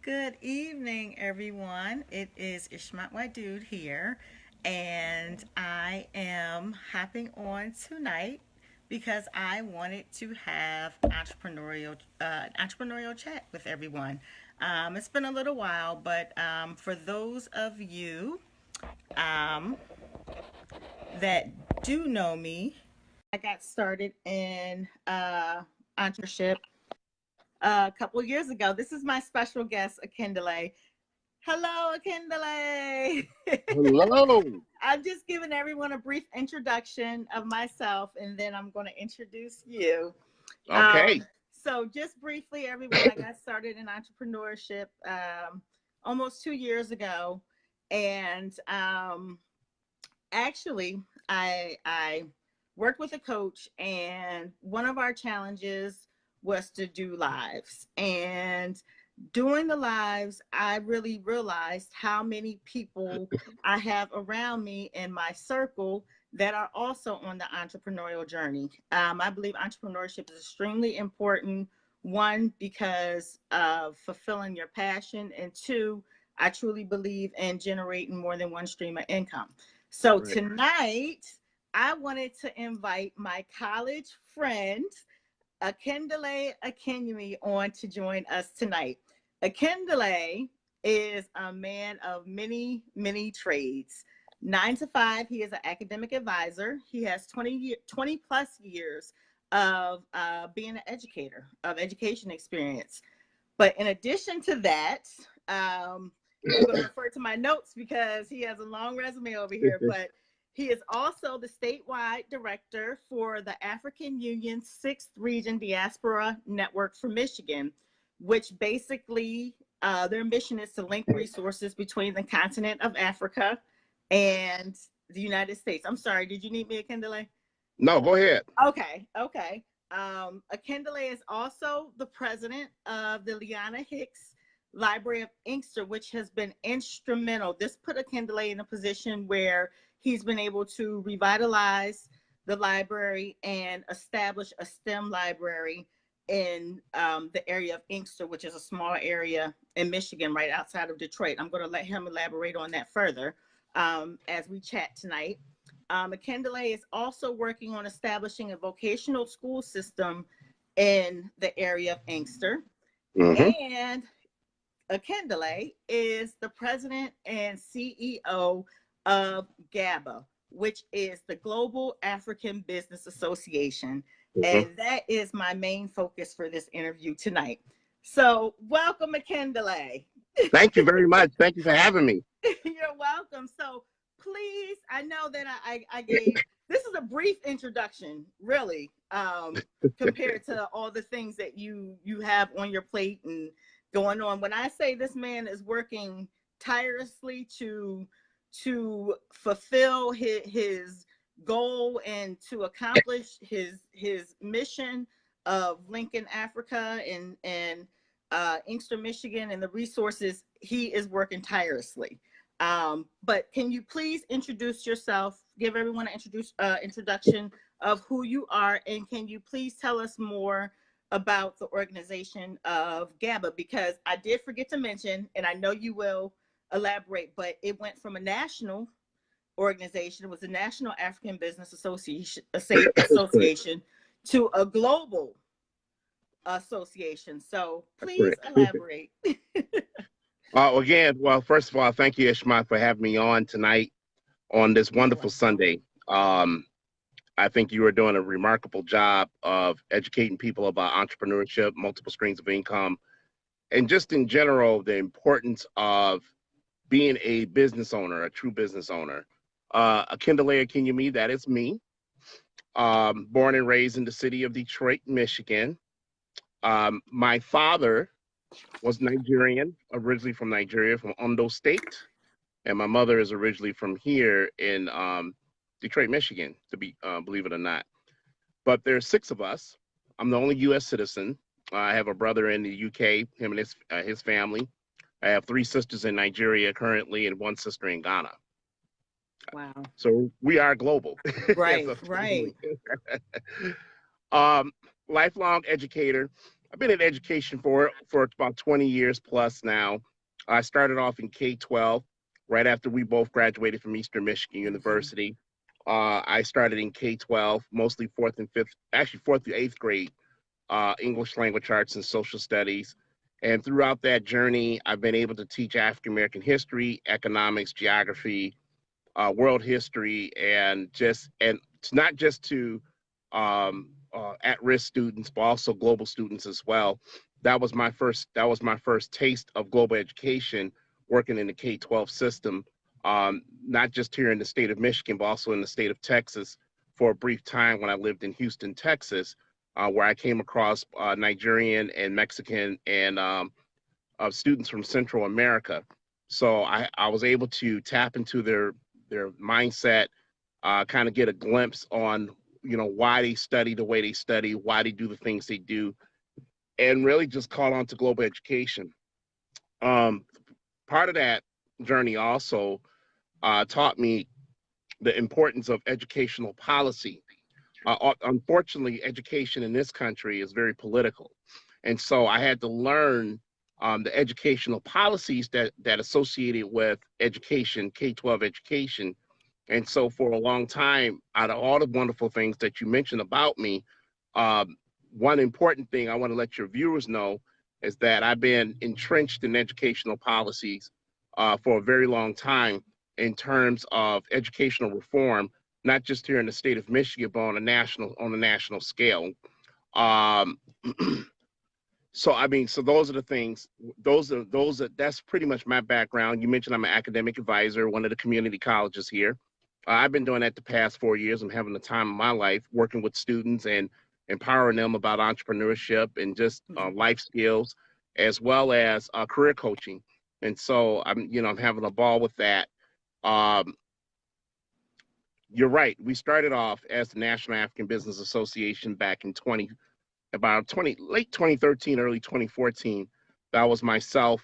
Good evening, everyone. It is Ishmat Wadoud here, and I am hopping on tonight because I wanted to have entrepreneurial chat with everyone. It's been a little while, but for those of you um, that do know me, I got started in entrepreneurship a couple years ago. This is my special guest, Akindele. Hello, Akindele. Hello. I'm just giving everyone a brief introduction of myself, and then I'm going to introduce you. Okay. So, just briefly, everyone, I got started in entrepreneurship almost 2 years ago, and actually, I worked with a coach, and one of our challenges was to do lives. And doing the lives, I really realized how many people I have around me in my circle that are also on the entrepreneurial journey. I believe entrepreneurship is extremely important. One, because of fulfilling your passion, and two, I truly believe in generating more than one stream of income. So Right. tonight, I wanted to invite my college friend, Akindele Akinyemi, on to join us tonight. Akindele is a man of many trades. 9 to 5, he is an academic advisor. He has 20 plus years of being an educator, of education experience. But in addition to that, I'm going to refer to my notes because he has a long resume over here, but he is also the statewide director for the African Union's 6th Region Diaspora Network for Michigan, which basically their mission is to link resources between the continent of Africa and the United States. I'm sorry, did you need me, Akindele? No, go ahead. Okay. Akindele is also the president of the Liana Hicks Library of Inkster, which has been instrumental. This put Akindele in a position where he's been able to revitalize the library and establish a STEM library in the area of Inkster, which is a small area in Michigan right outside of Detroit. I'm going to let him elaborate on that further as we chat tonight. Akindele is also working on establishing a vocational school system in the area of Inkster. Hmm. And Akindele is the president and CEO of GABA, which is the Global African Business Association. Hmm. And that is my main focus for this interview tonight. So, welcome, Akindele. Thank you very much. Thank you for having me. You're welcome. So please, I know that I gave this is a brief introduction, really, compared to all the things that you have on your plate and going on. When I say this man is working tirelessly to fulfill his goal and to accomplish his mission of Lincoln, Africa, and Inkster, Michigan, and the resources, he is working tirelessly. But can you please introduce yourself, give everyone an introduction of who you are, and can you please tell us more about the organization of GABA? Because I did forget to mention, and I know you will elaborate, but it went from a national organization, it was the National African Business Correct. Association, to a global association. So please Correct. elaborate. Again, well, first of all, thank you, Ishmat, for having me on tonight on this You're wonderful welcome. Sunday. Um, I think you are doing a remarkable job of educating people about entrepreneurship, multiple streams of income, and just in general, the importance of being a business owner, a true business owner. Akindele Akinyemi, that is me. Born and raised in the city of Detroit, Michigan. My father was Nigerian, originally from Nigeria, from Ondo State, and my mother is originally from here in Detroit, Michigan. To be believe it or not, but there's six of us. I'm the only U.S. citizen. I have a brother in the U.K., him and his family. I have three sisters in Nigeria currently, and one sister in Ghana. Wow. So we are global as Right, a family. right. um, Lifelong educator. I've been in education for about 20 years plus now. I started off in K-12 right after we both graduated from Eastern Michigan University. I started in K-12, mostly fourth and fifth, actually fourth through eighth grade, English language arts and social studies. And throughout that journey, I've been able to teach African American history, economics, geography, world history, and it's not just to at-risk students, but also global students as well. That was my first taste of global education, working in the K-12 system, not just here in the state of Michigan, but also in the state of Texas for a brief time when I lived in Houston, Texas, where I came across Nigerian and Mexican and students from Central America. So I was able to tap into their mindset, kind of get a glimpse on why they study the way they study, why they do the things they do, and really just call on to global education. Part of that journey also taught me the importance of educational policy. Unfortunately, education in this country is very political. And so I had to learn the educational policies that associated with education, K-12 education. And so for a long time, out of all the wonderful things that you mentioned about me, one important thing I want to let your viewers know is that I've been entrenched in educational policies for a very long time in terms of educational reform, not just here in the state of Michigan, but on a national scale. So those are the things. That's pretty much my background. You mentioned I'm an academic advisor, one of the community colleges here. I've been doing that the past 4 years. I'm having the time of my life working with students and empowering them about entrepreneurship and just life skills, as well as career coaching. And so I'm having a ball with that. You're right. We started off as the National African Business Association back in late 2013, early 2014. That was myself,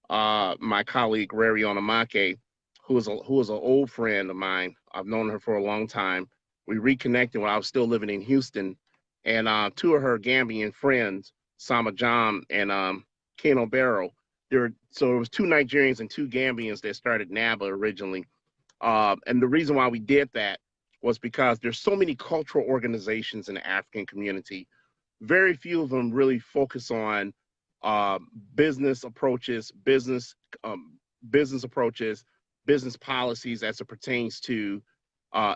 my colleague Rary Onamake, who is an old friend of mine. I've known her for a long time. We reconnected when I was still living in Houston, and two of her Gambian friends, Sama Jam and Keno Barrow. So it was two Nigerians and two Gambians that started NABA originally. And the reason why we did that was because there's so many cultural organizations in the African community. Very few of them really focus on business approaches, business policies as it pertains to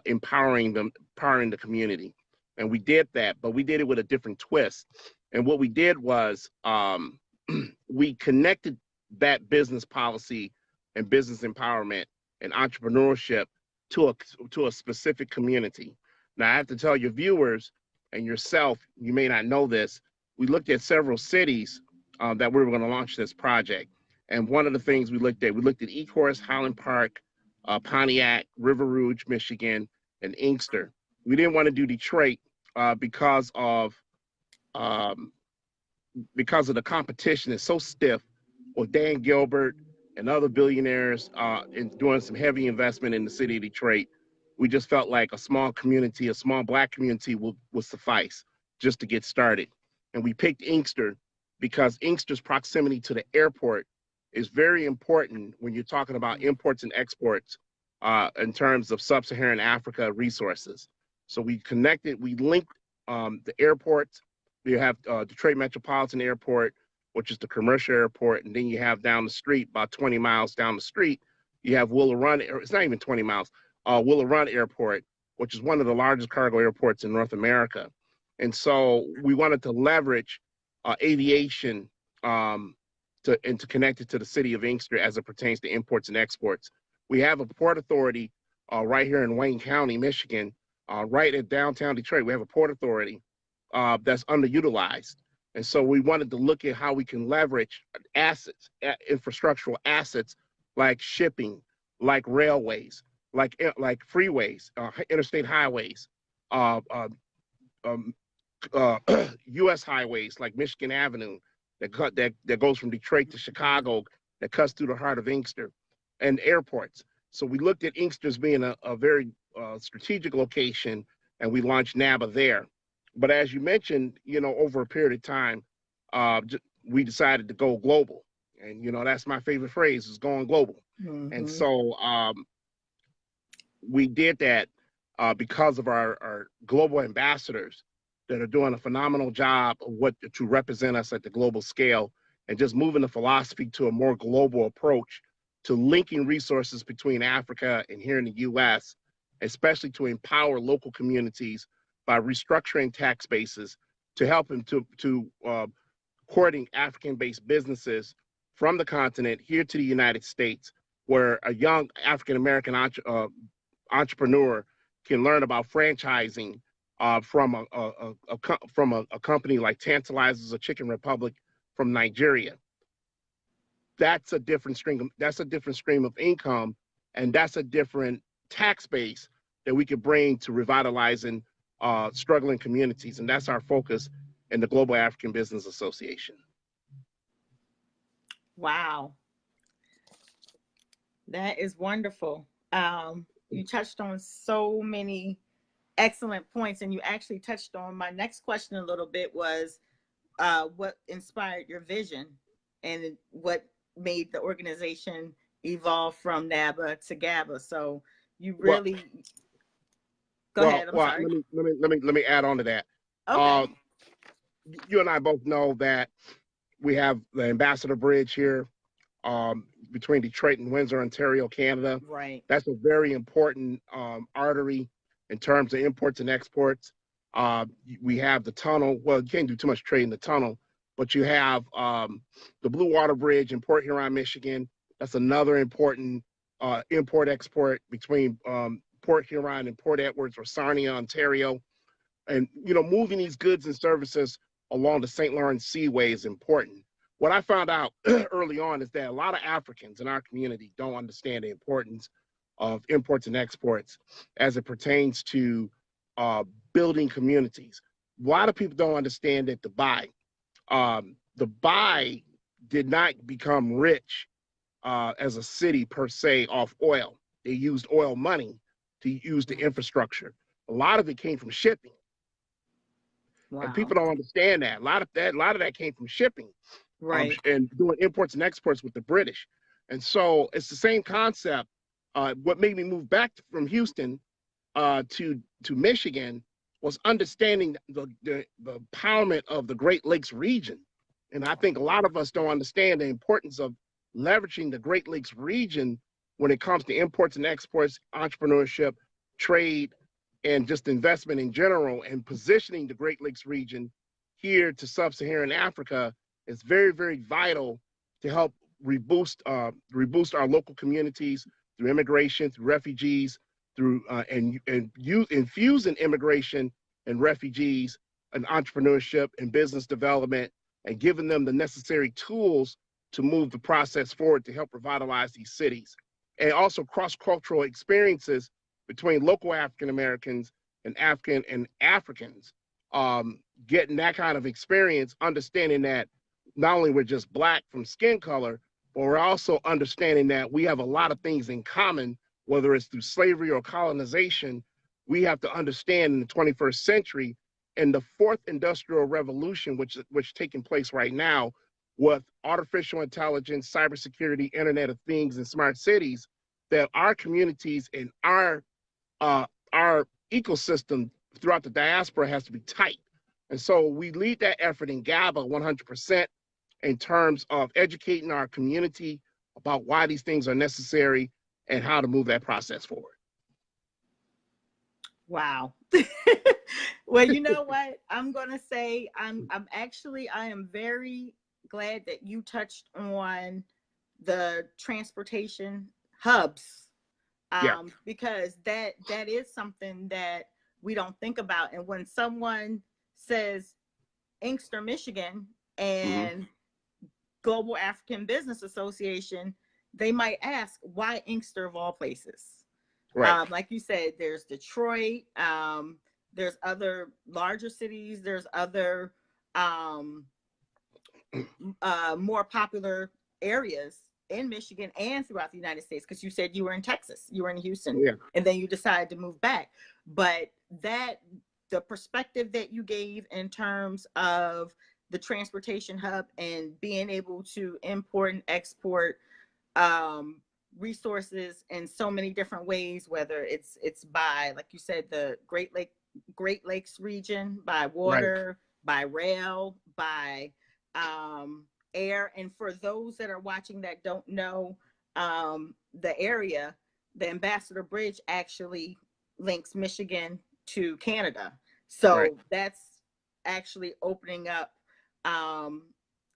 empowering the community. And we did that, but we did it with a different twist. And what we did was we connected that business policy and business empowerment and entrepreneurship to a specific community. Now, I have to tell your viewers and yourself, you may not know this, we looked at several cities that we were going to launch this project. And one of the things we looked at Ecorse, Highland Park, Pontiac, River Rouge, Michigan, and Inkster. We didn't want to do Detroit because of the competition is so stiff with Dan Gilbert and other billionaires and doing some heavy investment in the city of Detroit. We just felt like a small community, a small Black community would suffice just to get started. And we picked Inkster because Inkster's proximity to the airport is very important when you're talking about imports and exports in terms of sub-Saharan Africa resources. So we linked the airports. You have Detroit Metropolitan Airport, which is the commercial airport, and then you have down the street, about 20 miles down the street, you have Willow Run. It's not even 20 miles. Willow Run Airport, which is one of the largest cargo airports in North America. And so we wanted to leverage aviation to connect it to the city of Inkster as it pertains to imports and exports. We have a port authority right here in Wayne County, Michigan, right at downtown Detroit. We have a port authority that's underutilized. And so we wanted to look at how we can leverage assets, infrastructural assets like shipping, like railways, like freeways, interstate highways, U.S. highways like Michigan Avenue that goes from Detroit to Chicago, that cuts through the heart of Inkster, and airports. So we looked at Inkster as being a very strategic location, and we launched NABA there. But as you mentioned, over a period of time, we decided to go global. And, you know, that's my favorite phrase, is going global. And so we did that because of our global ambassadors that are doing a phenomenal job of what to represent us at the global scale, and just moving the philosophy to a more global approach to linking resources between Africa and here in the U.S., especially to empower local communities by restructuring tax bases to help them to courting African-based businesses from the continent here to the United States, where a young African-American entrepreneur can learn about franchising from a company like Tantalizers or Chicken Republic from Nigeria. That's a different stream. That's a different stream of income, and that's a different tax base that we could bring to revitalizing struggling communities, and that's our focus in the Global African Business Association. Wow, that is wonderful. You touched on so many excellent points, and you actually touched on my next question a little bit, was what inspired your vision and what made the organization evolve from NABA to GABA. So you really go ahead. I'm sorry. Let me add on to that. Okay. You and I both know that we have the Ambassador Bridge here between Detroit and Windsor, Ontario, Canada. Right. That's a very important artery in terms of imports and exports. We have the tunnel. Well, you can't do too much trade in the tunnel, but you have the Blue Water Bridge in Port Huron, Michigan. That's another important import-export between Port Huron and Port Edwards or Sarnia, Ontario. And, you know, moving these goods and services along the St. Lawrence Seaway is important. What I found out early on is that a lot of Africans in our community don't understand the importance of imports and exports as it pertains to building communities. A lot of people don't understand that the Bai did not become rich as a city per se off oil. They used oil money to use the infrastructure. A lot of it came from shipping. Wow. And people don't understand that. A lot of that came from shipping, right? And doing imports and exports with the British. And so it's the same concept. What made me move back from Houston to Michigan was understanding the empowerment of the Great Lakes region. And I think a lot of us don't understand the importance of leveraging the Great Lakes region when it comes to imports and exports, entrepreneurship, trade, and just investment in general, and positioning the Great Lakes region here to sub-Saharan Africa is very, very vital to help reboost our local communities through immigration, through refugees, through infusing immigration and refugees and entrepreneurship and business development, and giving them the necessary tools to move the process forward to help revitalize these cities. And also cross-cultural experiences between local African Americans and Africans, getting that kind of experience, understanding that not only we're just Black from skin color, but we're also understanding that we have a lot of things in common, whether it's through slavery or colonization. We have to understand in the 21st century, and the fourth industrial revolution, which taking place right now with artificial intelligence, cybersecurity, Internet of Things, and smart cities, that our communities and our ecosystem throughout the diaspora has to be tight. And so we lead that effort in GABA 100% in terms of educating our community about why these things are necessary and how to move that process forward. Wow. Well, you know what? I'm going to say I am very glad that you touched on the transportation hubs, because that is something that we don't think about. And when someone says Inkster, Michigan, and Global African Business Association, they might ask, why Inkster of all places? Right. Like you said, there's Detroit, there's other larger cities, there's other more popular areas in Michigan and throughout the United States, because you said you were in Texas, you were in Houston, and then you decided to move back. But the perspective that you gave in terms of the transportation hub and being able to import and export resources in so many different ways, whether it's by, like you said, the Great Lakes region, by water, by rail, by air. And for those that are watching that don't know the area, the Ambassador Bridge actually links Michigan to Canada. So that's actually opening up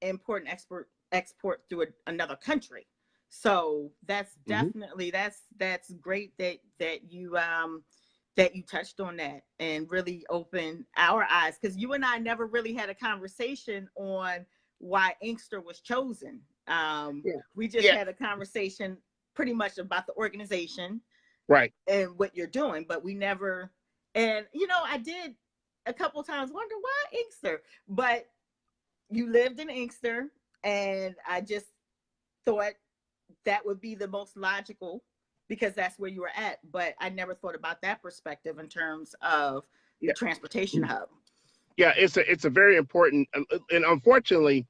import and export through another country. So that's definitely that's great that you touched on that and really opened our eyes, because you and I never really had a conversation on why Inkster was chosen. We just had a conversation pretty much about the organization, and what you're doing, but we never. And I did a couple times wonder why Inkster, but you lived in Inkster, and I just thought that would be the most logical because that's where you were at. But I never thought about that perspective in terms of the transportation hub. Yeah, it's a very important, and unfortunately,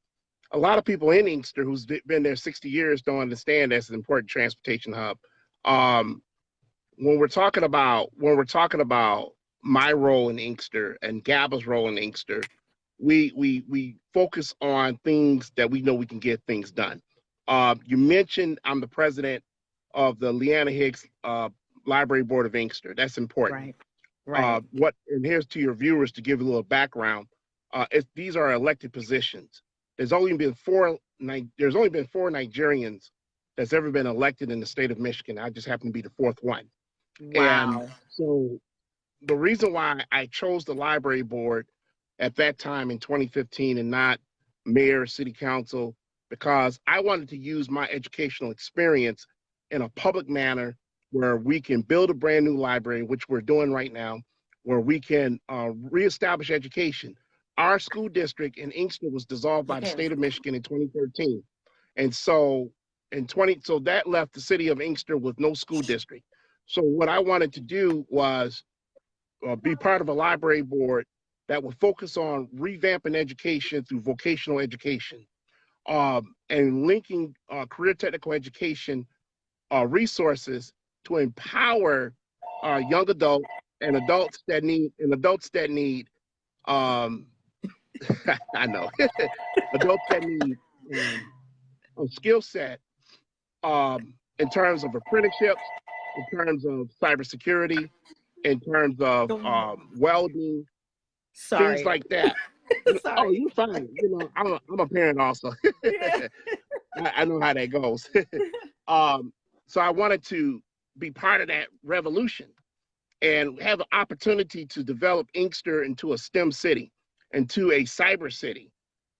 a lot of people in Inkster who's been there 60 years don't understand that's an important transportation hub. When we're talking about my role in Inkster and GABA's role in Inkster, we focus on things that we know we can get things done. You mentioned I'm the president of the Leanna Hicks Library Board of Inkster. That's important. Right. And here's to your viewers to give you a little background. These are elected positions. There's only been four Nigerians that's ever been elected in the state of Michigan. I just happen to be the fourth one. Wow. And so the reason why I chose the library board at that time in 2015 and not mayor, city council, because I wanted to use my educational experience in a public manner where we can build a brand new library, which we're doing right now, where we can reestablish education. Our school district in Inkster was dissolved by the state of Michigan in 2013. And so so that left the city of Inkster with no school district. So what I wanted to do was be part of a library board that would focus on revamping education through vocational education, and linking career technical education resources to empower young adults and adults that need I know adults that need a skill set in terms of apprenticeships, in terms of cybersecurity, in terms of welding, things like that. Oh, you're fine. I'm a parent also. I know how that goes. So I wanted to be part of that revolution and have an opportunity to develop Inkster into a STEM city, into a cyber city,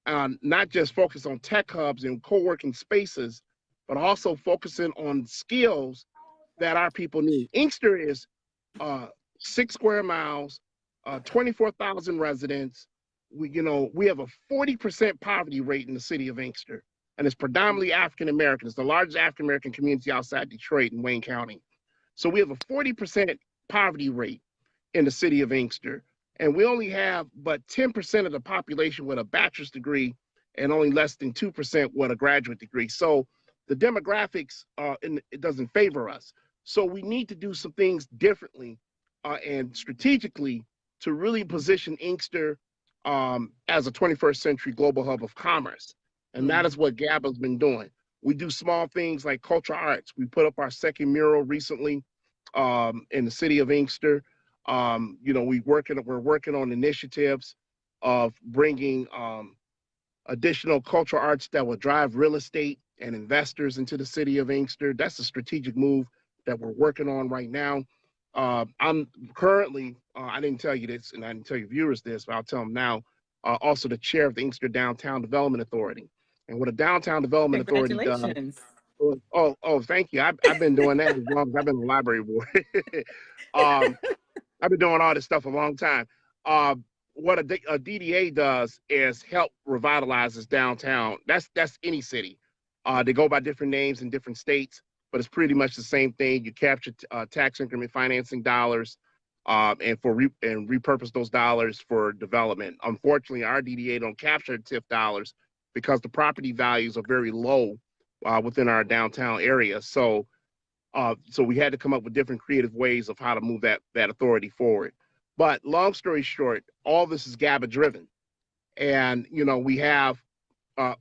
not just focus on tech hubs and co-working spaces, but also focusing on skills that our people need. Inkster is 6 square miles, 24,000 residents. We have a 40% poverty rate in the city of Inkster, and it's predominantly African American. It's the largest African American community outside Detroit in Wayne County. So we have a 40% poverty rate in the city of Inkster, and we only have but 10% of the population with a bachelor's degree and only less than 2% with a graduate degree. So the demographics, it doesn't favor us. So we need to do some things differently and strategically to really position Inkster as a 21st century global hub of commerce. And that is what GABA's been doing. We do small things like cultural arts. We put up our second mural recently in the city of Inkster. We're working on initiatives of bringing additional cultural arts that will drive real estate and investors into the city of Inkster. That's a strategic move that we're working on right now. I'm currently, I didn't tell you this, and I didn't tell your viewers this, but I'll tell them now, also the chair of the Inkster Downtown Development Authority. And what a Downtown Development Authority does. Thank you. I've been doing that as long as I've been on the library board. I've been doing all this stuff a long time. What a DDA does is help revitalize this downtown. That's any city. They go by different names in different states, but it's pretty much the same thing. You capture tax increment financing dollars. and repurpose those dollars for development. Unfortunately, our DDA don't capture TIF dollars because the property values are very low within our downtown area. So we had to come up with different creative ways of how to move that authority forward. But long story short, all this is GABA driven, and we have a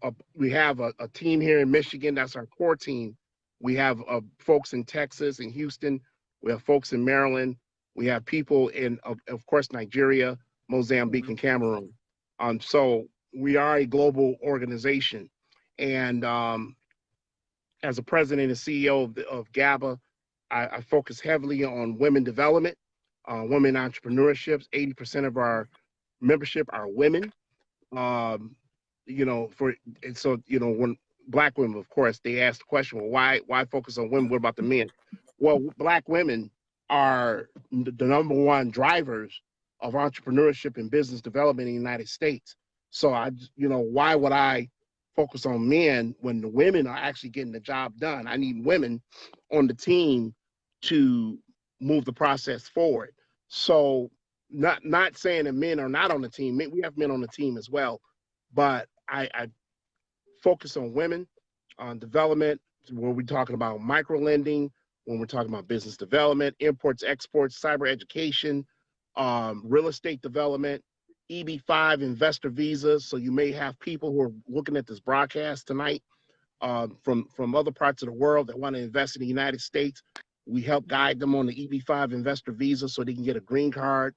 team here in Michigan. That's our core team. We have folks in Texas and Houston. We have folks in Maryland. We have people in, of course, Nigeria, Mozambique, and Cameroon. So we are a global organization. And as a president and CEO of GABA, I focus heavily on women development, women entrepreneurships. 80% of our membership are women. When Black women, of course, they ask the question, well, why focus on women? What about the men? Well, Black women are the number one drivers of entrepreneurship and business development in the United States. So why would I focus on men when the women are actually getting the job done? I need women on the team to move the process forward. So not saying that men are not on the team. We have men on the team as well, but I focus on women, on development, when we're talking about micro lending, when we're talking about business development, imports, exports, cyber education, real estate development, EB-5 investor visas. So you may have people who are looking at this broadcast tonight from other parts of the world that want to invest in the United States. We help guide them on the EB-5 investor visa so they can get a green card.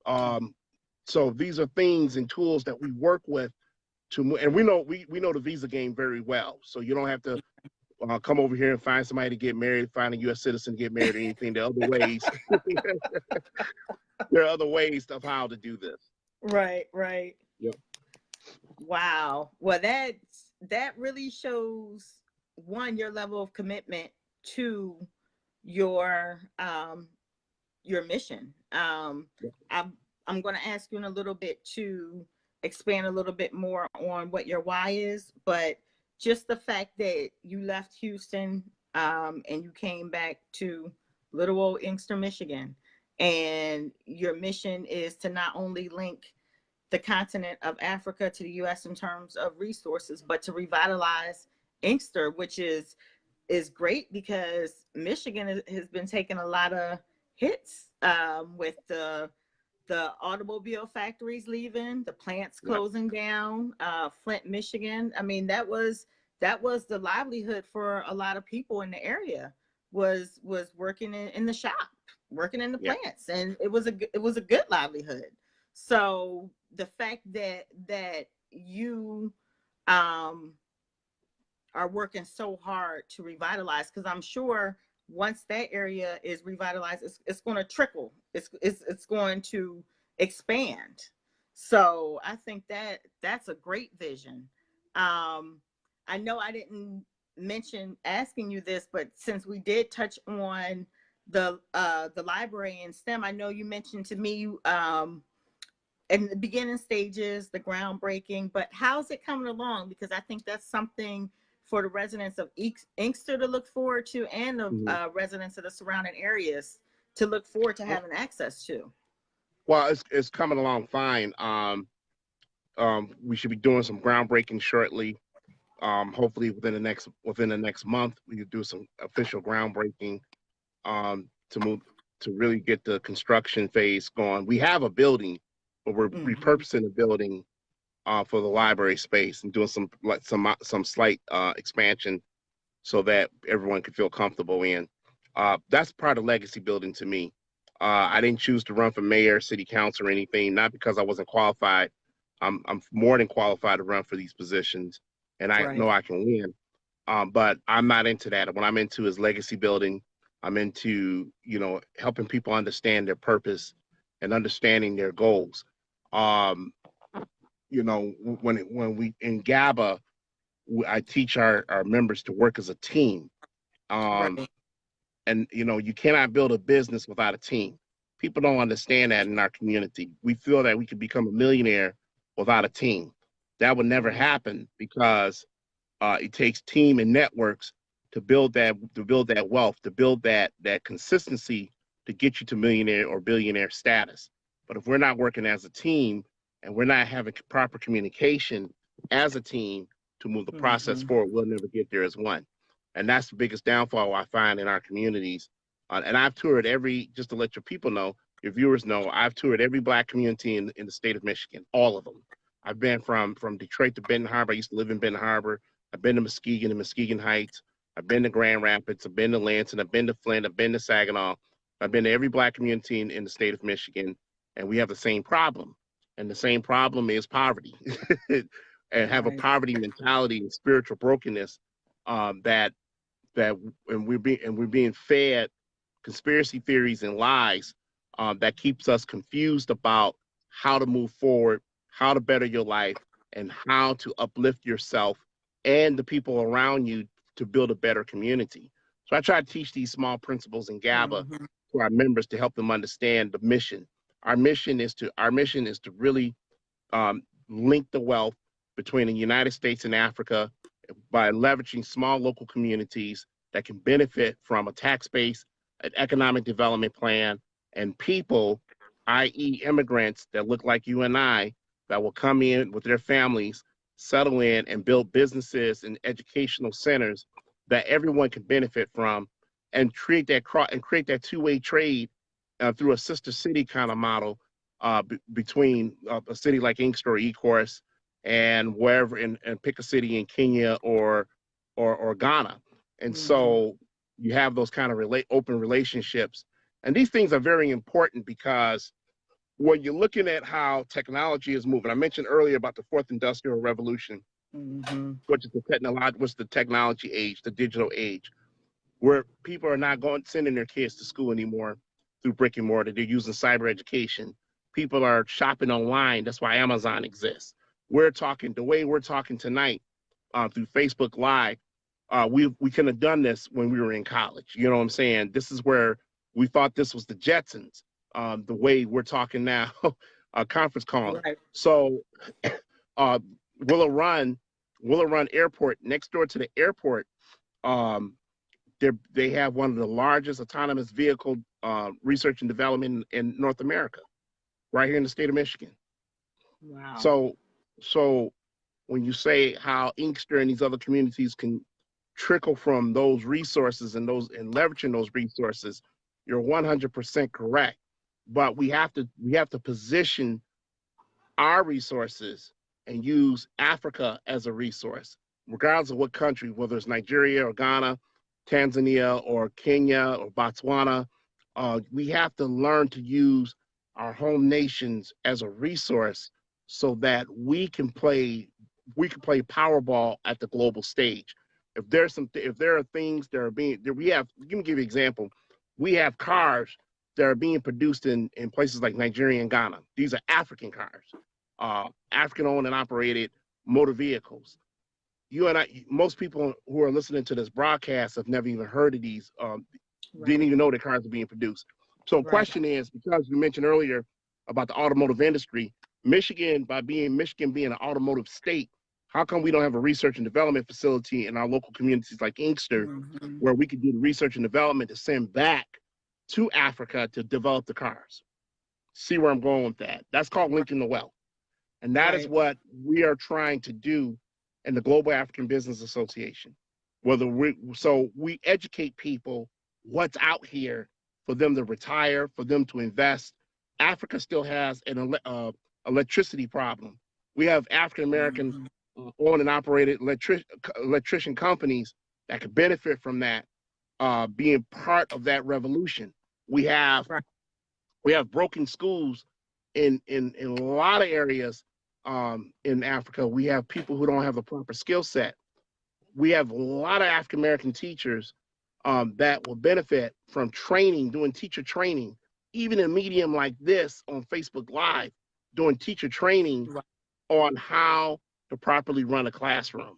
So these are things and tools that we work with and we know the visa game very well. So you don't have to come over here and find somebody to get married, find a U.S. citizen to get married, or anything. There are other ways. There are other ways of how to do this. Right. Yep. Wow. Well, that really shows, one, your level of commitment to your mission. I'm going to ask you in a little bit to expand a little bit more on what your why is, but just the fact that you left Houston and you came back to little old Inkster, Michigan, and your mission is to not only link the continent of Africa to the U.S. in terms of resources, but to revitalize Inkster, which is great because Michigan has been taking a lot of hits with the automobile factories leaving, the plants closing down, Flint, Michigan. I mean, that was the livelihood for a lot of people in the area, was working in the shop, working in the plants, and it was a good livelihood. So the fact that you are working so hard to revitalize, because I'm sure once that area is revitalized, it's going to trickle. It's going to expand. So I think that's a great vision. I know I didn't mention asking you this, but since we did touch on the library in STEM, I know you mentioned to me in the beginning stages, the groundbreaking, but how's it coming along? Because I think that's something for the residents of Inkster to look forward to, and the residents of the surrounding areas to look forward to having access to. Well, it's coming along fine. We should be doing some groundbreaking shortly. Hopefully within the next month, we could do some official groundbreaking to really get the construction phase going. We have a building, but we're repurposing the building for the library space and doing some slight expansion so that everyone could feel comfortable in. That's part of legacy building to me. I didn't choose to run for mayor, city council, or anything, not because I wasn't qualified. I'm more than qualified to run for these positions, and I know I can win. But I'm not into that. What I'm into is legacy building. I'm into, helping people understand their purpose and understanding their goals. When we in GABA, I teach our members to work as a team. And you cannot build a business without a team. People don't understand that in our community. We feel that we could become a millionaire without a team. That would never happen because it takes team and networks to build that wealth, to build that consistency to get you to millionaire or billionaire status. But if we're not working as a team and we're not having proper communication as a team to move the process forward, we'll never get there as one. And that's the biggest downfall I find in our communities. And I've toured just to let your people know, your viewers know, I've toured every Black community in the state of Michigan, all of them. I've been from Detroit to Benton Harbor. I used to live in Benton Harbor. I've been to Muskegon and Muskegon Heights. I've been to Grand Rapids. I've been to Lansing. I've been to Flint. I've been to Saginaw. I've been to every Black community in the state of Michigan, and we have the same problem. And the same problem is poverty, and have a poverty mentality and spiritual brokenness that we're being fed conspiracy theories and lies that keeps us confused about how to move forward, how to better your life, and how to uplift yourself and the people around you to build a better community. So I try to teach these small principles in GABA to our members to help them understand the mission. Our mission is to really link the wealth between the United States and Africa by leveraging small local communities that can benefit from a tax base, an economic development plan, and people, i.e. immigrants that look like you and I, that will come in with their families, settle in, and build businesses and educational centers that everyone can benefit from, and create that two-way trade through a sister city kind of model between a city like Inkster or Ecorse and wherever, and pick a city in Kenya or Ghana. And so you have those kind of open relationships. And these things are very important because when you're looking at how technology is moving, I mentioned earlier about the fourth industrial revolution, which is the technology age, the digital age, where people are not sending their kids to school anymore through brick and mortar. They're using cyber education. People are shopping online. That's why Amazon exists. The way we're talking tonight through Facebook Live, we couldn't have done this when we were in college. You know what I'm saying? This is where we thought this was the Jetsons, the way we're talking now, conference calling. Right. So Willow Run Airport, next door to the airport, they have one of the largest autonomous vehicle research and development in North America, right here in the state of Michigan. Wow. So when you say how Inkster and these other communities can trickle from those resources and leveraging those resources, you're 100% correct. But we have to position our resources and use Africa as a resource, regardless of what country, whether it's Nigeria or Ghana, Tanzania or Kenya or Botswana. We have to learn to use our home nations as a resource so that we can play Powerball at the global stage. If there are things that are being, let me give you an example. We have cars that are being produced in places like Nigeria and Ghana. These are African cars, African-owned and operated motor vehicles. You and I, most people who are listening to this broadcast have never even heard of these, didn't even know that cars are being produced. So the question is, because you mentioned earlier about the automotive industry, Michigan being an automotive state, how come we don't have a research and development facility in our local communities like Inkster, where we could do the research and development to send back to Africa to develop the cars? See where I'm going with that? That's called linking the wealth. And that is what we are trying to do in the Global African Business Association. We educate people what's out here for them to retire, for them to invest. Africa still has an electricity problem. We have African-American owned and operated electrician companies that could benefit from that, being part of that revolution. We have broken schools in a lot of areas in Africa. We have people who don't have the proper skill set. We have a lot of African-American teachers that will benefit from doing teacher training, even in a medium like this on Facebook Live, doing teacher training on how to properly run a classroom.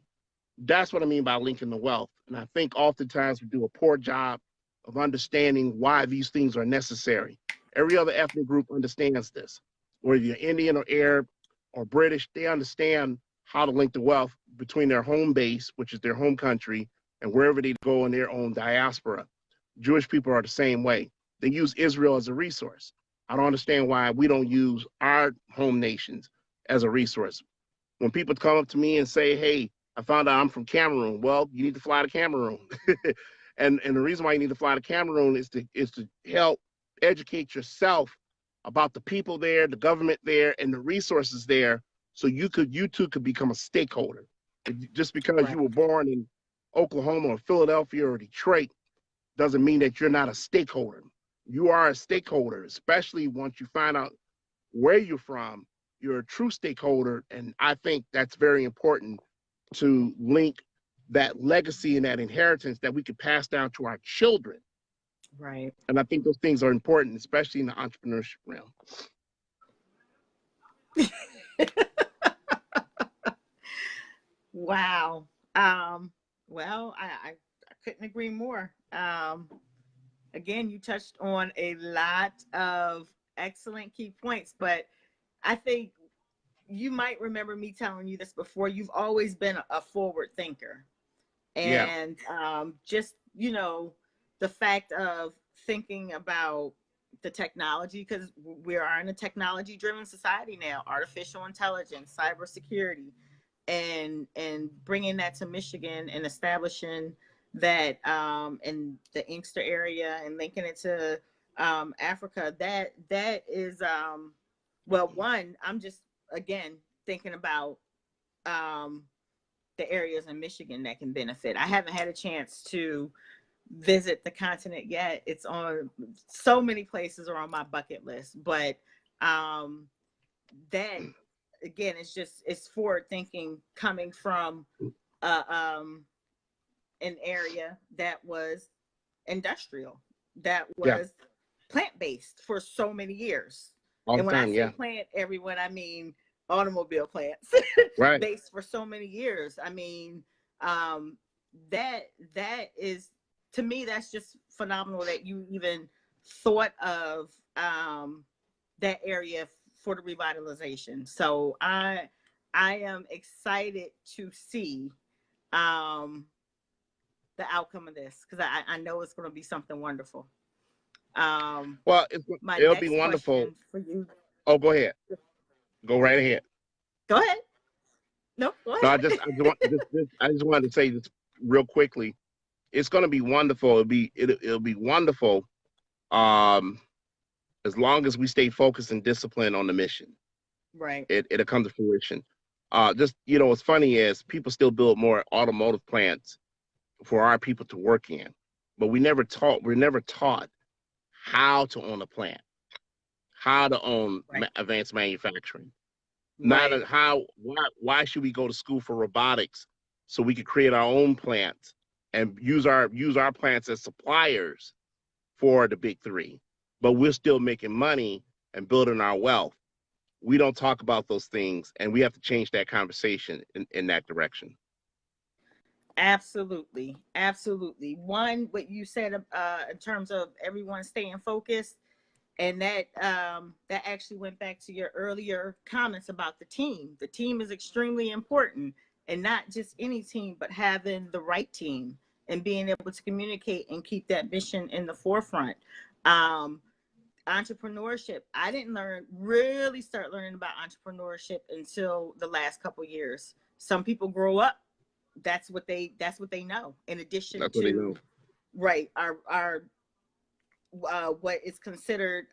That's what I mean by linking the wealth. And I think oftentimes we do a poor job of understanding why these things are necessary. Every other ethnic group understands this. Whether you're Indian or Arab or British, they understand how to link the wealth between their home base, which is their home country, and wherever they go in their own diaspora. Jewish people are the same way. They use Israel as a resource. I don't understand why we don't use our home nations as a resource. When people come up to me and say, hey, I found out I'm from Cameroon, well, you need to fly to Cameroon. And the reason why you need to fly to Cameroon is to help educate yourself about the people there, the government there, and the resources there, so you too could become a stakeholder. Just because Right. you were born in Oklahoma or Philadelphia or Detroit doesn't mean that you're not a stakeholder. You are a stakeholder, especially once you find out where you're from. You're a true stakeholder, and I think that's very important to link that legacy and that inheritance that we could pass down to our children. Right. And I think those things are important, especially in the entrepreneurship realm. Wow. Well, I couldn't agree more. Again, you touched on a lot of excellent key points, but I think you might remember me telling you this before. You've always been a forward thinker. Yeah. And just, you know, the fact of thinking about the technology, because we are in a technology driven society now, artificial intelligence, cybersecurity, and bringing that to Michigan and establishing that in the Inkster area and linking it to Africa, that is well, one, I'm just again thinking about the areas in Michigan that can benefit. I haven't had a chance to visit the continent yet. It's on so many places are on my bucket list, but that again, it's forward thinking coming from an area that was industrial, that Yeah. was plant-based for so many years. All the And when I time. say Yeah. plant, everyone, I mean automobile plants Right. based for so many years. I mean, that is, to me, that's just phenomenal that you even thought of that area for the revitalization. So I am excited to see um, the outcome of this, because I know it's going to be something wonderful. Well, My it'll be next wonderful. question for you. Oh, go ahead. Go right ahead. Go ahead. No, go No, ahead. I just wanted to say this real quickly. It's going to be wonderful. It'll be wonderful. Um, as long as we stay focused and disciplined on the mission, Right. it'll come to fruition. Just, what's funny is people still build more automotive plants for our people to work in, but we're never taught how to own a plant, how to own Right. advanced manufacturing. Not Right. why should we go to school for robotics so we could create our own plants and use our plants as suppliers for the big three, but we're still making money and building our wealth. We don't talk about those things, and we have to change that conversation in that direction. Absolutely. Absolutely. One, what you said in terms of everyone staying focused, and that actually went back to your earlier comments about the team. The team is extremely important, and not just any team, but having the right team and being able to communicate and keep that mission in the forefront. Um, Entrepreneurship, I didn't really start learning about entrepreneurship until the last couple years. Some people grow up, that's what they know, in addition That's what they to know. right our what is considered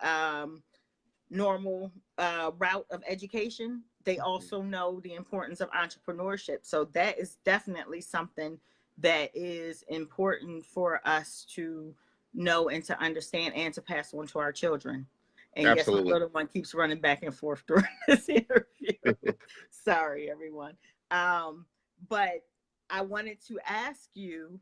normal route of education. They also know the importance of entrepreneurship. So that is definitely something that is important for us to know and to understand and to pass on to our children. And yes, my Absolutely. little one keeps running back and forth during this interview. Sorry, everyone. But I wanted to ask you,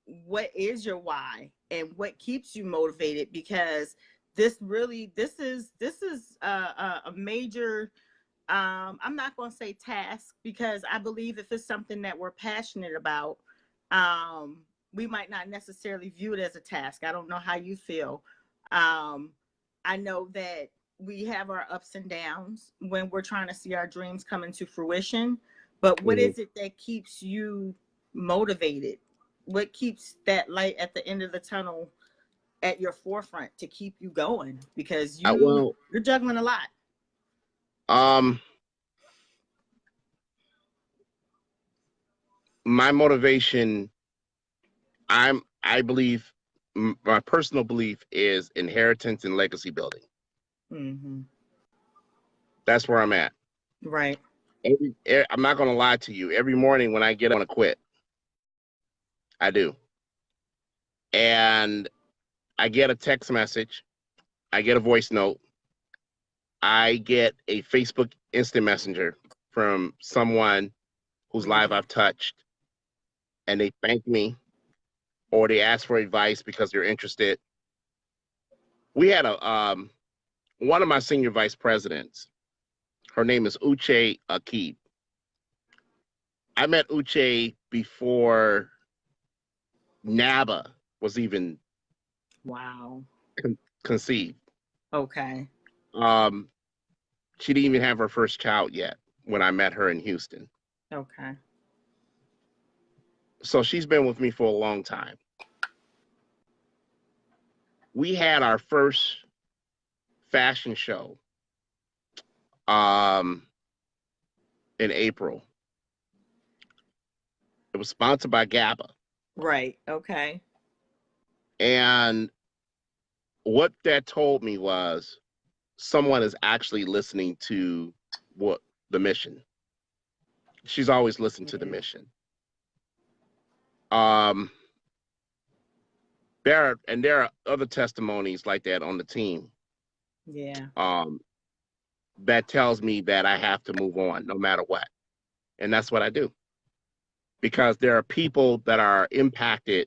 what is your why and what keeps you motivated? Because this is a major, I'm not going to say task, because I believe if it's something that we're passionate about, we might not necessarily view it as a task. I don't know how you feel. I know that we have our ups and downs when we're trying to see our dreams come into fruition, but what Mhm. is it that keeps you motivated? What keeps that light at the end of the tunnel at your forefront to keep you going? Because Well, you're juggling a lot. My motivation, I believe, my personal belief is inheritance and legacy building. Mm-hmm. That's where I'm at. Right. I'm not going to lie to you. Every morning when I get up, I want to quit. I do. And I get a text message. I get a voice note. I get a Facebook instant messenger from someone whose life I've touched, and they thank me, or they ask for advice because they're interested. We had one of my senior vice presidents. Her name is Uche Akib. I met Uche before GABA was even conceived. Okay. She didn't even have her first child yet when I met her in Houston. Okay. So she's been with me for a long time. We had our first fashion show in April. It was sponsored by GABA. Right. Okay. And what that told me was someone is actually listening to what the mission. She's always listened to the mission. There are other testimonies like that on the team. Yeah. That tells me that I have to move on no matter what. And that's what I do. Because there are people that are impacted,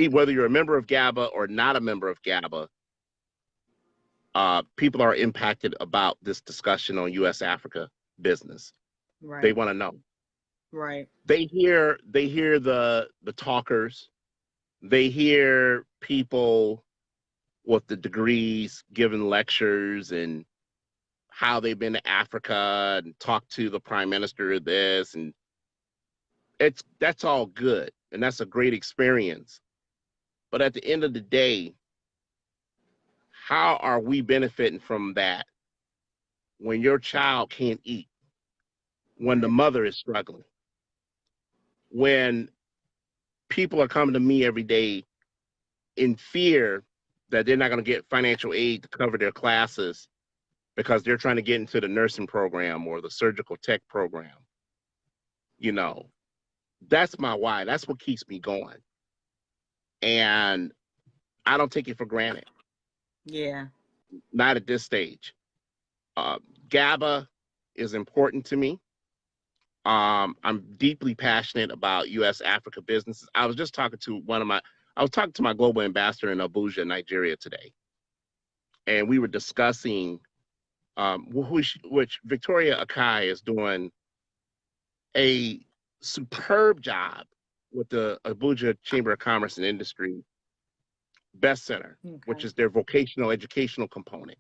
whether you're a member of GABA or not a member of GABA, people are impacted about this discussion on U.S.-Africa business. Right. They want to know. Right. They hear the talkers. They hear people with the degrees giving lectures and how they've been to Africa and talked to the prime minister of this, and that's all good, and that's a great experience. But at the end of the day, how are we benefiting from that when your child can't eat, when the mother is struggling, when people are coming to me every day in fear that they're not going to get financial aid to cover their classes because they're trying to get into the nursing program or the surgical tech program? You know, that's my why. That's what keeps me going. And I don't take it for granted. Yeah. Not at this stage. GABA is important to me. I'm deeply passionate about U.S.-Africa businesses. I was talking to my global ambassador in Abuja, Nigeria today. And we were discussing which Victoria Akai is doing a superb job with the Abuja Chamber of Commerce and Industry Best Center, which is their vocational educational component.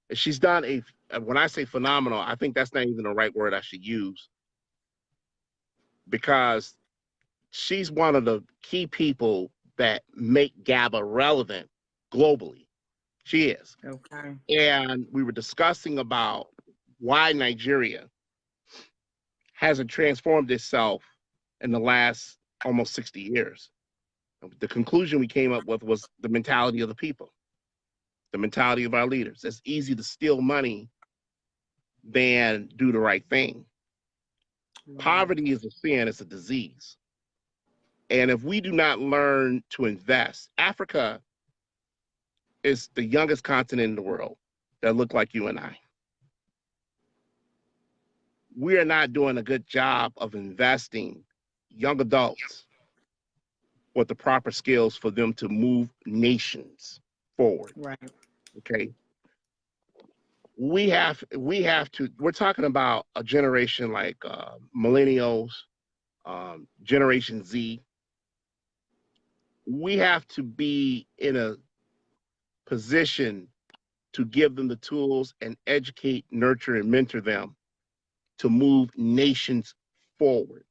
And she's done when I say phenomenal, I think that's not even the right word I should use, because she's one of the key people that make GABA relevant globally. She is. Okay. And we were discussing about why Nigeria hasn't transformed itself in the last almost 60 years. The conclusion we came up with was the mentality of the people, the mentality of our leaders. It's easy to steal money than do the right thing. Right. Poverty is a sin, it's a disease. And if we do not learn to invest, Africa is the youngest continent in the world that look like you and I. We are not doing a good job of investing young adults with the proper skills for them to move nations forward. Right. Okay. We have to, we're talking about a generation like millennials, Generation Z. We have to be in a position to give them the tools and educate, nurture, and mentor them to move nations forward.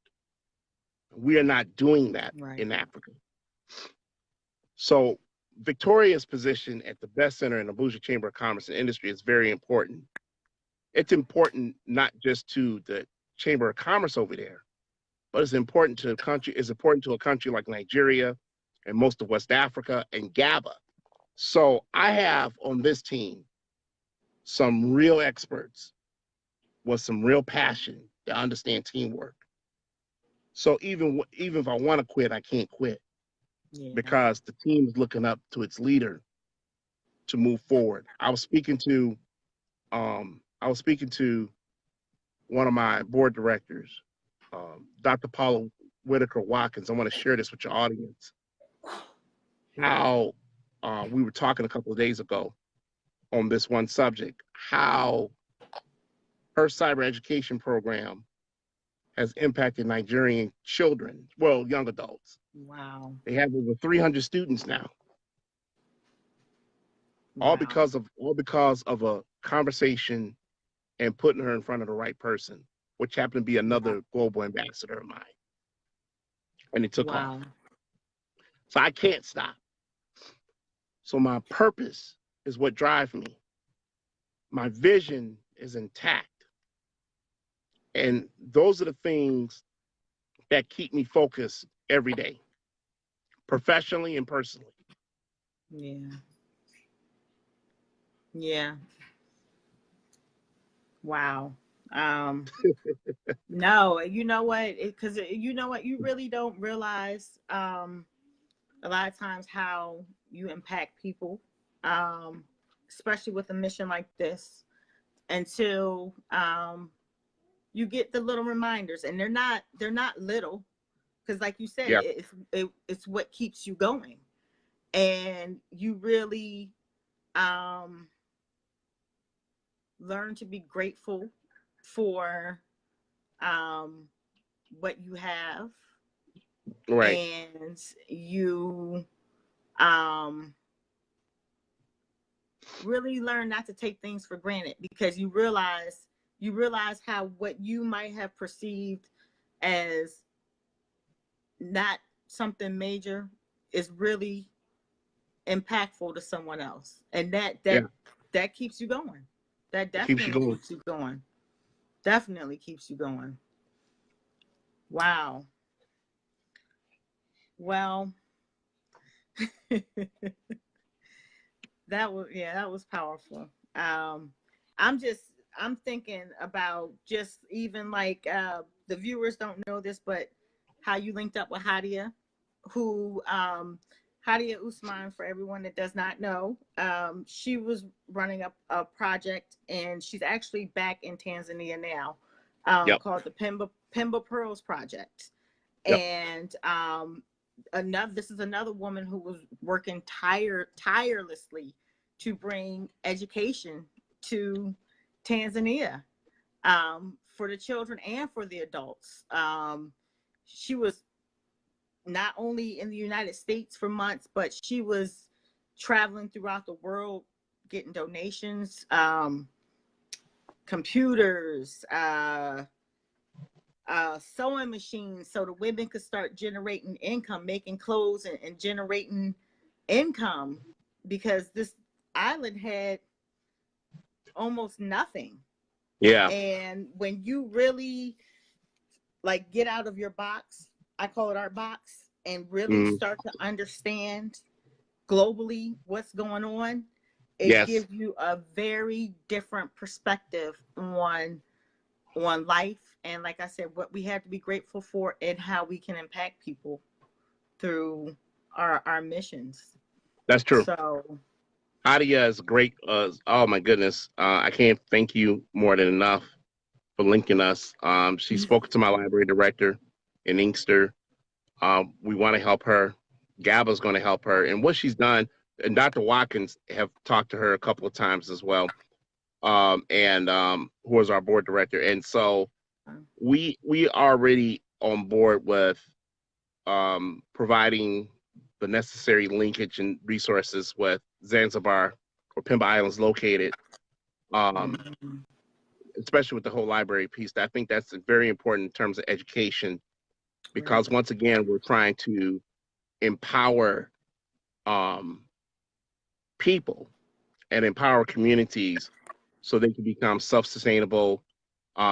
We are not doing that in Africa. So Victoria's position at the best center in the Abuja Chamber of Commerce and Industry is very important. It's important not just to the Chamber of Commerce over there, but it's important to the country. It's important to a country like Nigeria and most of West Africa and GABA. So I have on this team some real experts with some real passion to understand teamwork. So even if I want to quit, I can't quit because the team is looking up to its leader to move forward. I was speaking to one of my board directors, Dr. Paula Whitaker Watkins. I want to share this with your audience. How we were talking a couple of days ago on this one subject, how her cyber education program has impacted Nigerian children, well, young adults. Wow. They have over 300 students now. Wow. All because of a conversation and putting her in front of the right person, which happened to be another global ambassador of mine. And it took off. So I can't stop. So my purpose is what drives me. My vision is intact. And those are the things that keep me focused every day, professionally and personally. Yeah. Yeah. Wow. No, you know what? Because you know what, you really don't realize a lot of times how you impact people, especially with a mission like this, until you get the little reminders, and they're not little, because like you said, it's what keeps you going, and you really learn to be grateful for what you have, right? And you really learn not to take things for granted, because you realize how what you might have perceived as not something major is really impactful to someone else, and that keeps you going. That definitely keeps you going. Definitely keeps you going. Wow. Well, that was powerful. I'm thinking about just even like the viewers don't know this, but how you linked up with Hadia, who Hadia Usman, for everyone that does not know, she was running a project, and she's actually back in Tanzania now, called the Pemba Pearls Project. And this is another woman who was working tirelessly to bring education to Tanzania, for the children and for the adults. She was not only in the United States for months, but she was traveling throughout the world, getting donations, computers, sewing machines, so the women could start generating income, making clothes and generating income, because this island had almost nothing. And when you really like get out of your box, I call it our box, and really start to understand globally what's going on, it gives you a very different perspective on life, and like I said, what we have to be grateful for, and how we can impact people through our missions. That's true. So Hadia is great. Oh my goodness, I can't thank you more than enough for linking us. She spoke to my library director in Inkster. We want to help her. GABA's going to help her, and what she's done. And Dr. Watkins have talked to her a couple of times as well. Who was our board director, and so we already on board with providing the necessary linkage and resources with Zanzibar, where Pemba Island's located, especially with the whole library piece. I think that's very important in terms of education, because once again, we're trying to empower um, people and empower communities so they can become self-sustainable.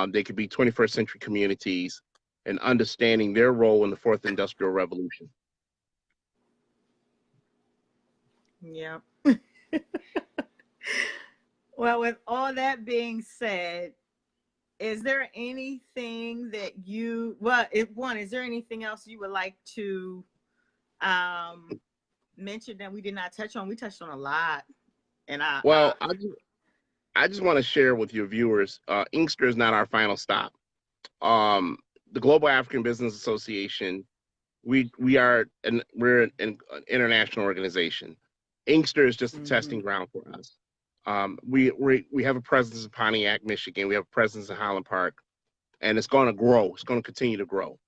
They could be 21st century communities and understanding their role in the fourth industrial revolution. Yeah. Well, with all that being said, is there anything that is there anything else you would like to mention that we did not touch on? We touched on a lot. And Well, I just want to share with your viewers, Inkster is not our final stop. The Global African Business Association, we're an international organization. Inkster is just a testing ground for us. We have a presence in Pontiac, Michigan. We have a presence in Highland Park, and it's going to grow. It's going to continue to grow.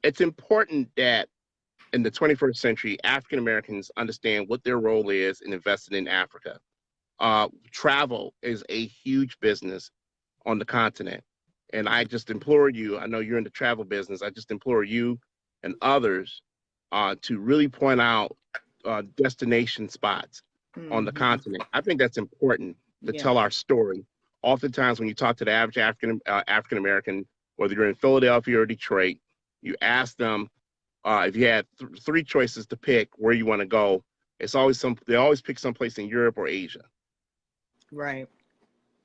It's important that in the 21st century, African Americans understand what their role is in investing in Africa. Travel is a huge business on the continent. And I just implore you, I know you're in the travel business, I just implore you and others to really point out destination spots on the continent. I think that's important to tell our story. Oftentimes when you talk to the average African American, whether you're in Philadelphia or Detroit, you ask them if you had three choices to pick where you want to go, they always pick someplace in Europe or Asia. Right.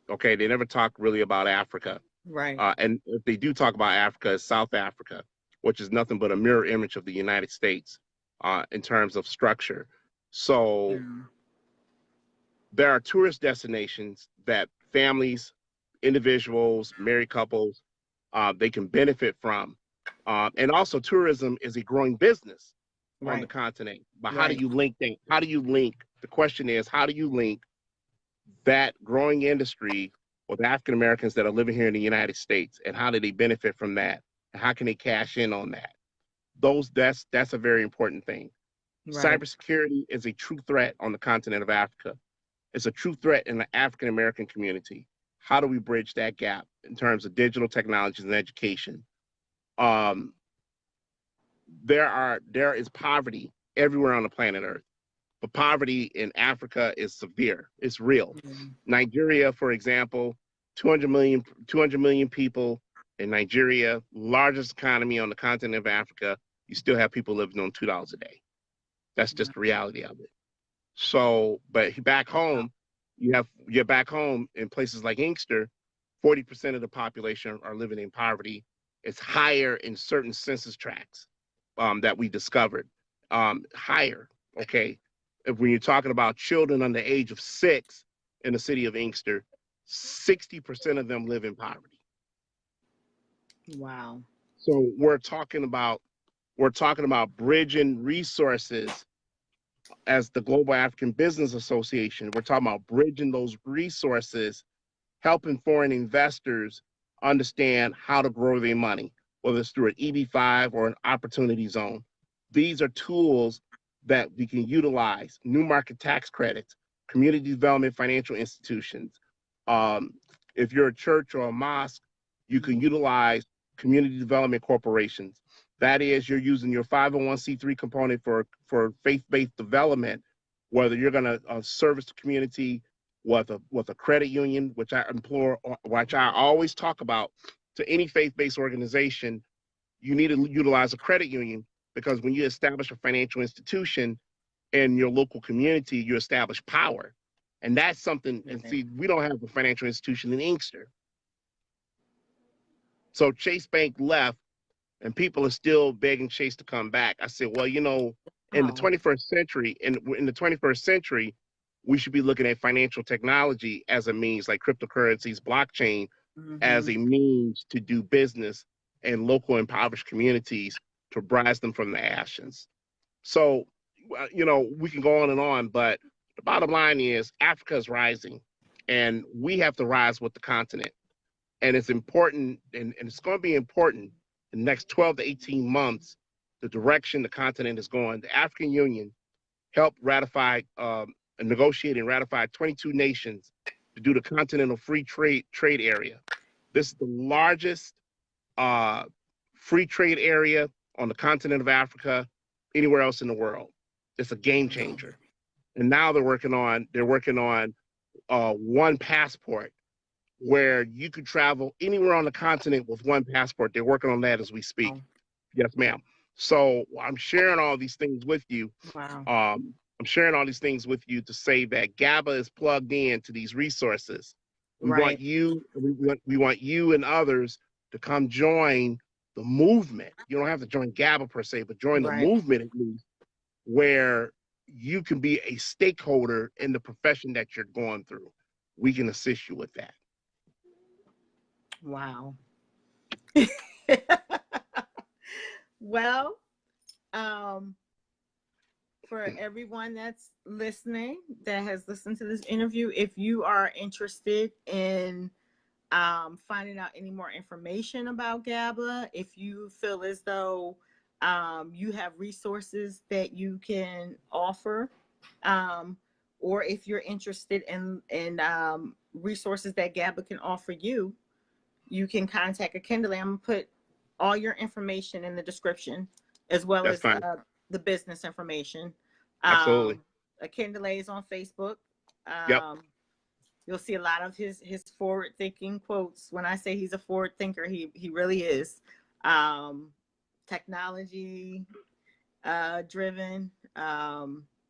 Okay, they never talk really about Africa. Right. And if they do talk about Africa, it's South Africa, which is nothing but a mirror image of the United States in terms of structure. So there are tourist destinations that families, individuals, married couples, they can benefit from. And also tourism is a growing business on the continent. But how do you link that? How do you link? The question is, how do you link that growing industry with African Americans that are living here in the United States, and how do they benefit from that? And how can they cash in on that? That's a very important thing. Cybersecurity is a true threat on the continent of Africa. It's a true threat in the African American community. How do we bridge that gap in terms of digital technologies and education? There is poverty everywhere on the planet Earth. But poverty in Africa is severe. It's real. Nigeria, for example, 200 million people in Nigeria, largest economy on the continent of Africa. You still have people living on $2 a day. That's just the reality of it. So, but back home, you're back home in places like Inkster, 40% of the population are living in poverty. It's higher in certain census tracts that we discovered. Higher, okay? When you're talking about children under the age of 6 in the city of Inkster, 60% of them live in poverty. Wow. So we're talking about bridging resources as the Global African Business Association. We're talking about bridging those resources, helping foreign investors understand how to grow their money, whether it's through an EB5 or an opportunity zone. These are tools that we can utilize: new market tax credits, community development financial institutions. If you're a church or a mosque, you can utilize community development corporations. That is, you're using your 501c3 component for faith-based development, whether you're going to service the community with a credit union, which I always talk about to any faith-based organization. You need to utilize a credit union, because when you establish a financial institution in your local community, you establish power. And that's something, and see, we don't have a financial institution in Inkster. So Chase Bank left, and people are still begging Chase to come back. I said, well, in the 21st century, in the 21st century, we should be looking at financial technology as a means, like cryptocurrencies, blockchain, as a means to do business in local impoverished communities, to rise them from the ashes. So, we can go on, but the bottom line is Africa is rising, and we have to rise with the continent. And it's important, and it's going to be important in the next 12 to 18 months, the direction the continent is going. The African Union helped negotiate and ratify 22 nations to do the Continental Free Trade Area. This is the largest free trade area on the continent of Africa. anywhere else in the world. It's a game changer. And now they're working on one passport where you could travel anywhere on the continent with one passport. They're working on that as we speak. Yes, ma'am. So I'm sharing all these things with you. Wow. I'm sharing all these things with you to say that GABA is plugged in to these resources. We want you and others to come join the movement. You don't have to join GABA per se, but join the movement at least, where you can be a stakeholder in the profession that you're going through. We can assist you with that. Wow. Well, for everyone that's listening, that has listened to this interview, if you are interested in finding out any more information about GABA, if you feel as though you have resources that you can offer, or if you're interested in resources that GABA can offer you, you can contact Akindele. I'm going to put all your information in the description, as well as the business information. Absolutely. Akindele is on Facebook. Yep. You'll see a lot of his forward-thinking quotes. When I say he's a forward thinker, he really is. Technology driven.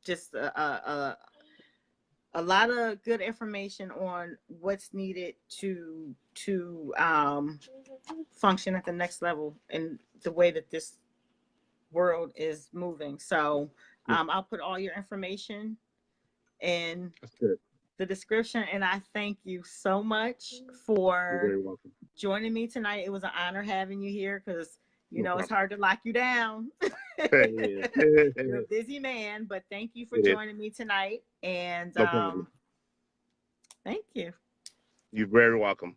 Just a lot of good information on what's needed to function at the next level in the way that this world is moving. So I'll put all your information in the description, and I thank you so much for joining me tonight. It was an honor having you here, because it's hard to lock you down. You're a busy man, but thank you for joining me tonight. And thank you. You're very welcome.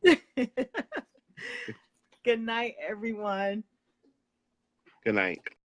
Good night, everyone. Good night.